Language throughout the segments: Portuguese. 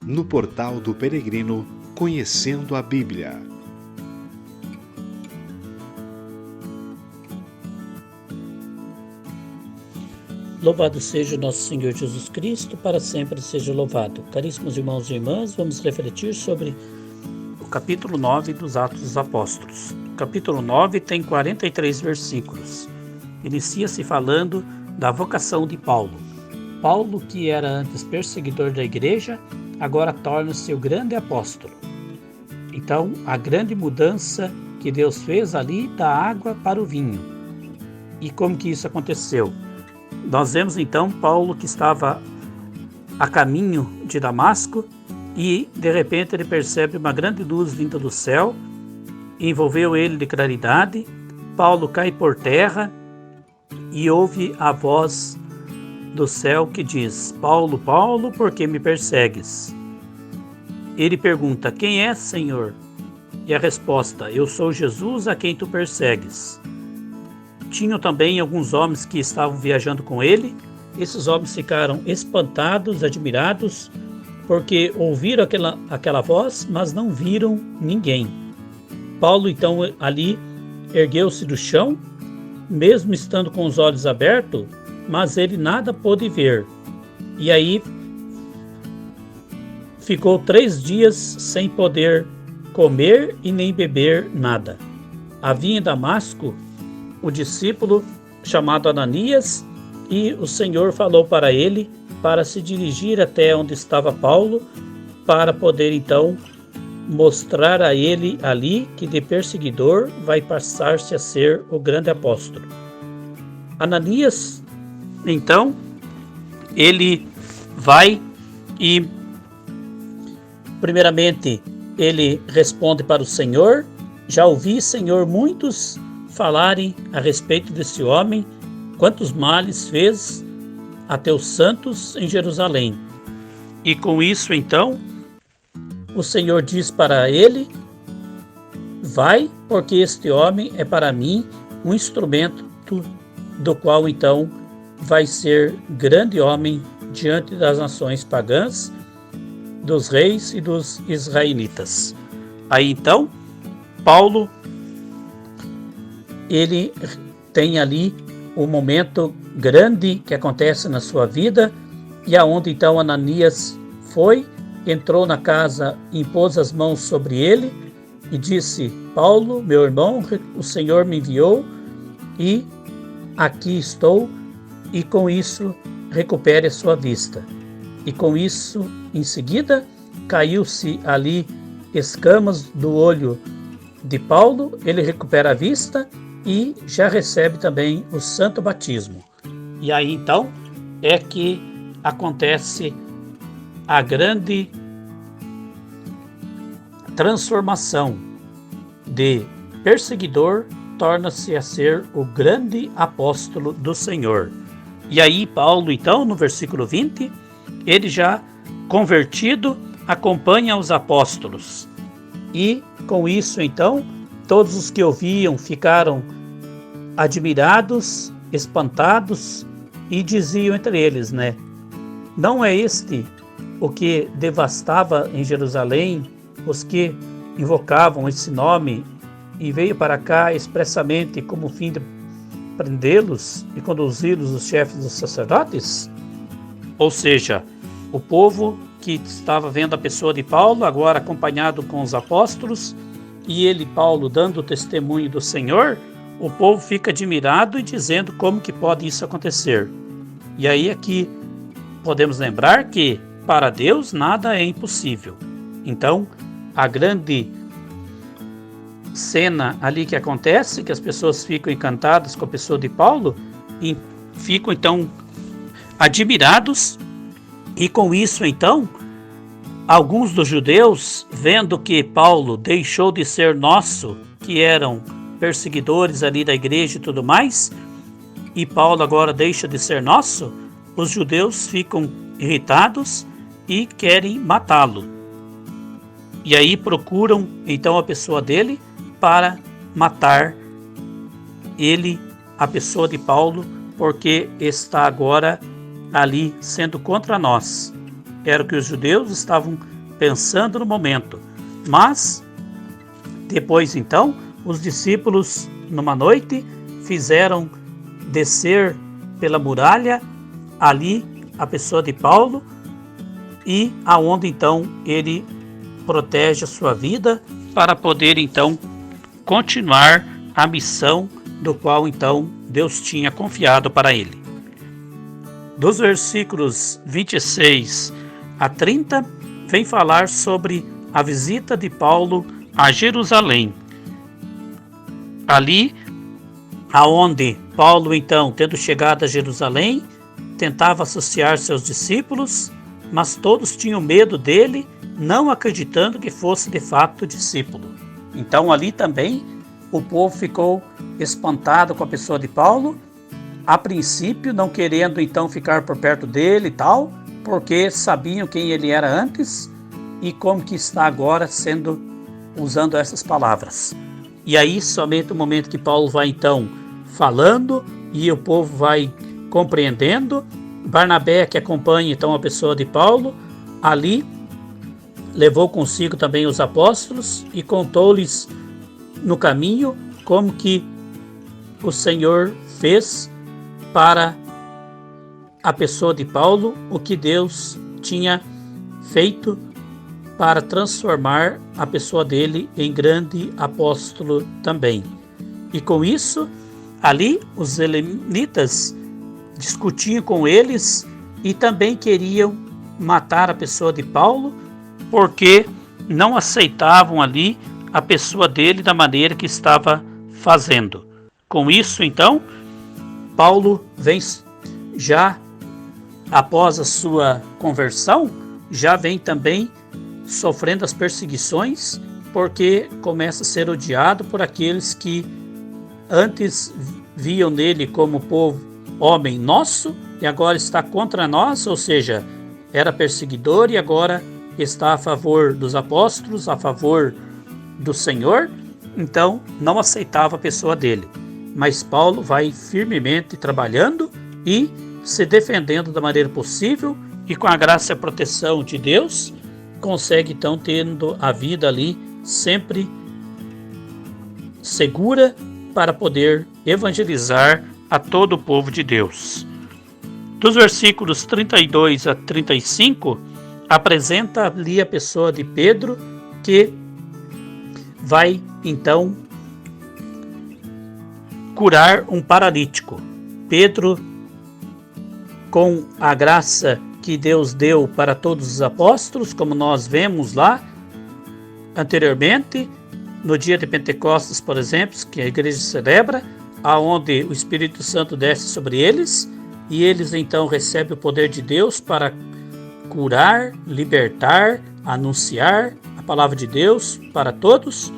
no portal do Peregrino Conhecendo a Bíblia. Louvado seja o nosso Senhor Jesus Cristo, para sempre seja louvado. Caríssimos irmãos e irmãs, vamos refletir sobre o capítulo 9 dos Atos dos Apóstolos. O capítulo 9 tem 43 versículos. Inicia-se falando da vocação de Paulo. Paulo, que era antes perseguidor da igreja, agora torna-se o grande apóstolo. Então, a grande mudança que Deus fez ali da água para o vinho. E como que isso aconteceu? Nós vemos então Paulo que estava a caminho de Damasco e de repente ele percebe uma grande luz vinda do céu, envolveu ele de claridade. Paulo cai por terra e ouve a voz do céu que diz: Paulo, Paulo, por que me persegues? Ele pergunta: quem é, Senhor? E a resposta: eu sou Jesus a quem tu persegues. Tinham também alguns homens que estavam viajando com ele. Esses homens ficaram espantados, admirados, porque ouviram aquela voz, mas não viram ninguém. Paulo então ali ergueu-se do chão, mesmo estando com os olhos abertos, mas ele nada pôde ver. E aí ficou 3 dias sem poder comer e nem beber nada. Havia em Damasco o discípulo chamado Ananias, e o Senhor falou para ele para se dirigir até onde estava Paulo, para poder então mostrar a ele ali que de perseguidor vai passar-se a ser o grande apóstolo. Ananias, então, ele vai e primeiramente ele responde para o Senhor: já ouvi, Senhor, muitos falarem a respeito desse homem, quantos males fez a teus santos em Jerusalém. E com isso, então, o Senhor diz para ele: vai, porque este homem é para mim um instrumento do qual, então, vai ser grande homem diante das nações pagãs, dos reis e dos israelitas. Aí, então, Paulo ele tem ali um momento grande que acontece na sua vida, e aonde então Ananias foi, entrou na casa, impôs as mãos sobre ele e disse: Paulo, meu irmão, o Senhor me enviou e aqui estou, e com isso recupere a sua vista. E com isso, em seguida, caiu-se ali escamas do olho de Paulo, ele recupera a vista e já recebe também o santo batismo. E aí então é que acontece a grande transformação de perseguidor, torna-se a ser o grande apóstolo do Senhor. E aí Paulo então, no versículo 20, ele já convertido acompanha os apóstolos. E com isso então todos os que ouviam ficaram admirados, espantados, e diziam entre eles, não é este o que devastava em Jerusalém os que invocavam esse nome e veio para cá expressamente como fim de prendê-los e conduzi-los os chefes dos sacerdotes? Ou seja, o povo que estava vendo a pessoa de Paulo, agora acompanhado com os apóstolos, e ele, Paulo, dando testemunho do Senhor, o povo fica admirado e dizendo como que pode isso acontecer. E aí aqui podemos lembrar que para Deus nada é impossível. Então, a grande cena ali que acontece, que as pessoas ficam encantadas com a pessoa de Paulo e ficam então admirados, e com isso então alguns dos judeus, vendo que Paulo deixou de ser nosso, que eram perseguidores ali da igreja e tudo mais, e Paulo agora deixa de ser nosso, os judeus ficam irritados e querem matá-lo. E aí procuram então a pessoa dele para matar ele, a pessoa de Paulo, porque está agora ali sendo contra nós. era o que os judeus estavam pensando no momento. Mas, depois então, os discípulos, numa noite, fizeram descer pela muralha ali a pessoa de Paulo, e aonde então ele protege a sua vida para poder então continuar a missão do qual então Deus tinha confiado para ele. Dos versículos 26 a 30, vem falar sobre a visita de Paulo a Jerusalém. Ali, aonde Paulo então, tendo chegado a Jerusalém, tentava associar seus discípulos, mas todos tinham medo dele, não acreditando que fosse de fato discípulo. Então ali também o povo ficou espantado com a pessoa de Paulo, a princípio não querendo então ficar por perto dele e tal, porque sabiam quem ele era antes e como que está agora usando essas palavras. E aí somente o momento que Paulo vai então falando e o povo vai compreendendo, Barnabé, que acompanha então a pessoa de Paulo, ali levou consigo também os apóstolos e contou-lhes no caminho como que o Senhor fez para a pessoa de Paulo, o que Deus tinha feito para transformar a pessoa dele em grande apóstolo também. E com isso, ali os helenitas discutiam com eles e também queriam matar a pessoa de Paulo, porque não aceitavam ali a pessoa dele da maneira que estava fazendo. Com isso, então, Paulo vem já após a sua conversão, já vem também sofrendo as perseguições, porque começa a ser odiado por aqueles que antes viam nele como povo homem nosso e agora está contra nós, ou seja, era perseguidor e agora está a favor dos apóstolos, a favor do Senhor, então não aceitava a pessoa dele. Mas Paulo vai firmemente trabalhando e se defendendo da maneira possível e com a graça e a proteção de Deus, consegue então tendo a vida ali sempre segura para poder evangelizar a todo o povo de Deus. Dos versículos 32 a 35, apresenta ali a pessoa de Pedro, que vai então curar um paralítico. Pedro, com a graça que Deus deu para todos os apóstolos, como nós vemos lá anteriormente, no dia de Pentecostes, por exemplo, que a igreja celebra, aonde o Espírito Santo desce sobre eles, e eles então recebem o poder de Deus para curar, libertar, anunciar a palavra de Deus para todos.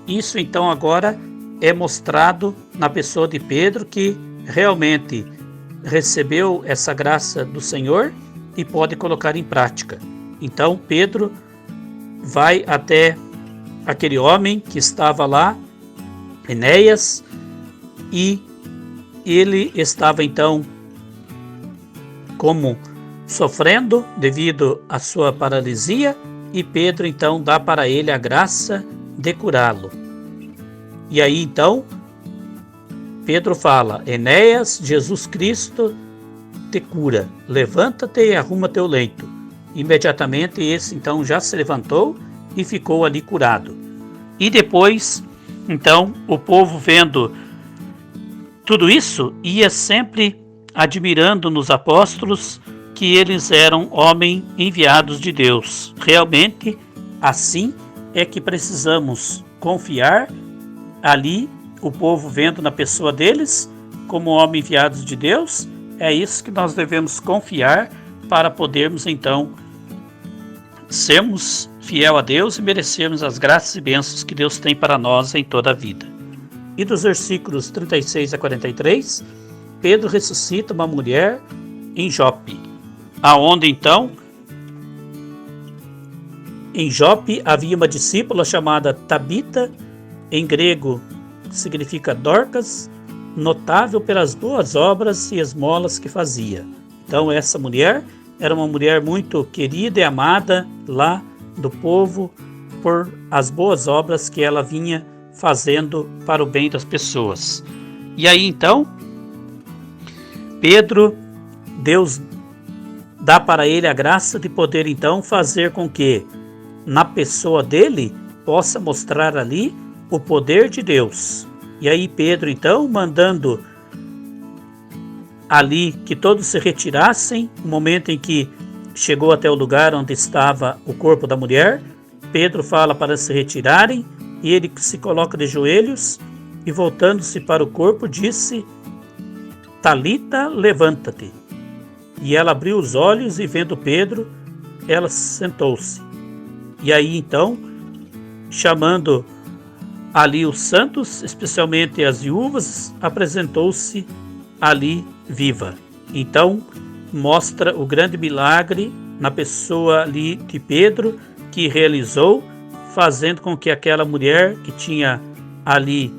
Isso então agora é mostrado na pessoa de Pedro, que realmente recebeu essa graça do Senhor e pode colocar em prática. Então Pedro vai até aquele homem que estava lá, Enéas, e ele estava então como sofrendo devido à sua paralisia, e Pedro então dá para ele a graça de curá-lo. E aí então Pedro fala: Enéas, Jesus Cristo te cura, levanta-te e arruma teu leito. Imediatamente esse então já se levantou e ficou ali curado. E depois então o povo, vendo tudo isso, ia sempre admirando nos apóstolos que eles eram homens enviados de Deus. Realmente assim é que precisamos confiar ali, o povo vendo na pessoa deles como homens enviados de Deus. É isso que nós devemos confiar para podermos então sermos fiel a Deus e merecermos as graças e bênçãos que Deus tem para nós em toda a vida. E dos versículos 36 a 43, Pedro ressuscita uma mulher em Jope, aonde então em Jope havia uma discípula chamada Tabita, em grego significa Dorcas, notável pelas boas obras e esmolas que fazia. Então essa mulher era uma mulher muito querida e amada lá do povo por as boas obras que ela vinha fazendo para o bem das pessoas. E aí então, Pedro, Deus dá para ele a graça de poder então fazer com que na pessoa dele possa mostrar ali o poder de Deus. E aí Pedro então, mandando ali que todos se retirassem, no momento em que chegou até o lugar onde estava o corpo da mulher, Pedro fala para se retirarem e ele se coloca de joelhos e voltando-se para o corpo disse: Talita, levanta-te. E ela abriu os olhos e vendo Pedro, ela sentou-se. E aí então, chamando ali os santos, especialmente as viúvas, apresentou-se ali viva. Então, mostra o grande milagre na pessoa ali de Pedro, que realizou, fazendo com que aquela mulher que tinha ali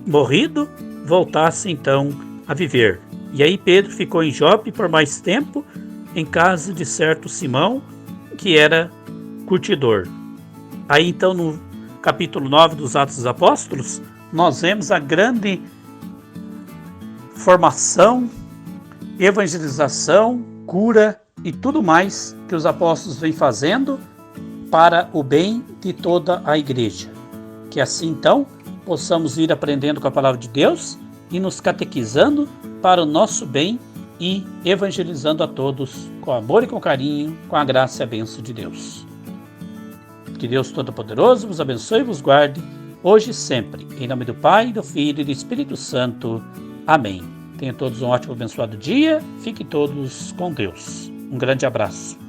morrido, voltasse então a viver. E aí Pedro ficou em Jope por mais tempo, em casa de certo Simão, que era curtidor. Aí então no capítulo 9 dos Atos dos Apóstolos, nós vemos a grande formação, evangelização, cura e tudo mais que os apóstolos vêm fazendo para o bem de toda a igreja. Que assim então possamos ir aprendendo com a palavra de Deus e nos catequizando para o nosso bem e evangelizando a todos com amor e com carinho, com a graça e a bênção de Deus. Que Deus Todo-Poderoso vos abençoe e vos guarde, hoje e sempre. Em nome do Pai, do Filho e do Espírito Santo. Amém. Tenham todos um ótimo, abençoado dia. Fiquem todos com Deus. Um grande abraço.